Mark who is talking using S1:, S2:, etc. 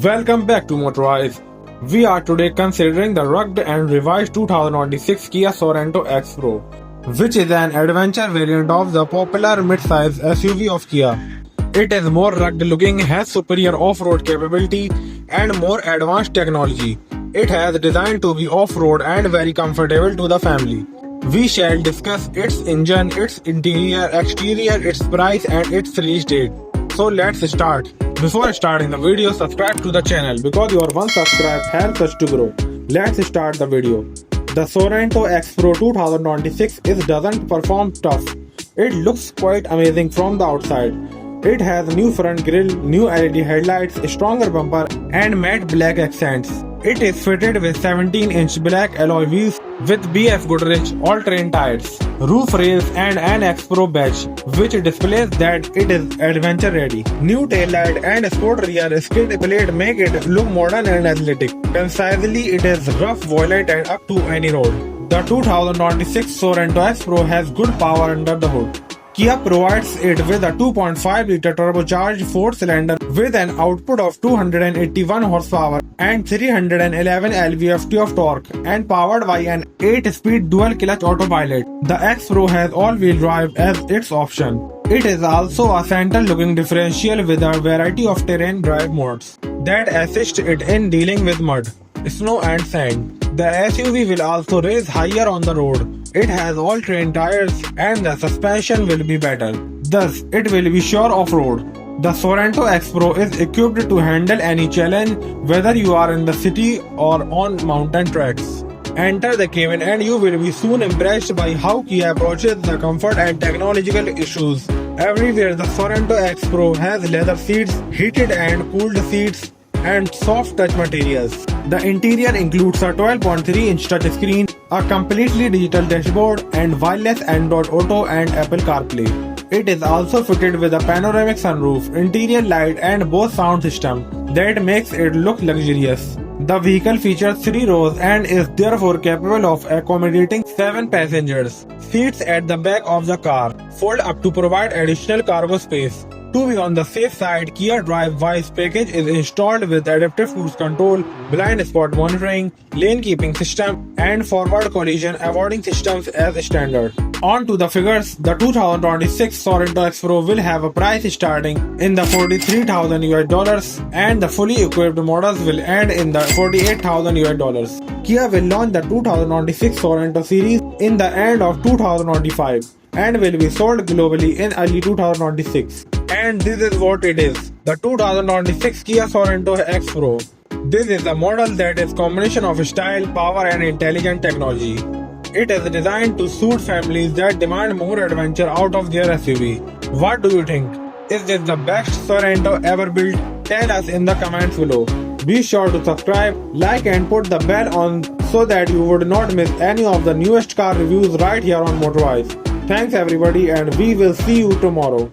S1: Welcome back to Motorize. We are today considering the rugged and revised 2026 Kia Sorento X Pro, which is an adventure variant of the popular mid-size SUV of Kia. It is more rugged looking, has superior off-road capability and more advanced technology. It has designed to be off-road and very comfortable to the family. We shall discuss its engine, its interior, exterior, its price and its release date. So let's start. Before starting the video, subscribe to the channel because your one subscribe helps us to grow. Let's start the video. The Sorento X Pro 2026 doesn't perform tough. It looks quite amazing from the outside. It has new front grille, new LED headlights, stronger bumper and matte black accents. It is fitted with 17-inch black alloy wheels with BF Goodrich all-terrain tires, roof rails and an X Pro badge which displays that it is adventure ready. New taillight and sport rear skid plate make it look modern and athletic. Concisely, it is rough, violent and up to any road. The 2026 Sorento X Pro has good power under the hood. Kia provides it with a 2.5-liter turbocharged 4-cylinder with an output of 281 horsepower and 311 lb-ft of torque and powered by an 8-speed dual-clutch autopilot. The X Pro has all-wheel drive as its option. It is also a center-looking differential with a variety of terrain drive modes that assist it in dealing with mud, snow and sand. The SUV will also race higher on the road. It has all-terrain tires and the suspension will be better. Thus, it will be sure off-road. The Sorento X Pro is equipped to handle any challenge whether you are in the city or on mountain tracks. Enter the cabin and you will be soon impressed by how Kia approaches the comfort and technological issues. Everywhere the Sorento X Pro has leather seats, heated and cooled seats, and soft touch materials. The interior includes a 12.3-inch touchscreen, a completely digital dashboard, and wireless Android Auto and Apple CarPlay. It is also fitted with a panoramic sunroof, interior light, and Bose sound system that makes it look luxurious. The vehicle features 3 rows and is therefore capable of accommodating 7 passengers. Seats at the back of the car fold up to provide additional cargo space. To be on the safe side, Kia Drive Wise package is installed with adaptive cruise control, blind spot monitoring, lane keeping system, and forward collision avoiding systems as standard. On to the figures, the 2026 Sorento X Pro will have a price starting in the $43,000 and the fully equipped models will end in the $48,000. Kia will launch the 2026 Sorento series in the end of 2025 and will be sold globally in early 2026. And this is what it is, the 2026 Kia Sorento X Pro. This is a model that is a combination of style, power and intelligent technology. It is designed to suit families that demand more adventure out of their SUV. What do you think? Is this the best Sorento ever built? Tell us in the comments below. Be sure to subscribe, like and put the bell on so that you would not miss any of the newest car reviews right here on Motorize. Thanks everybody and we will see you tomorrow.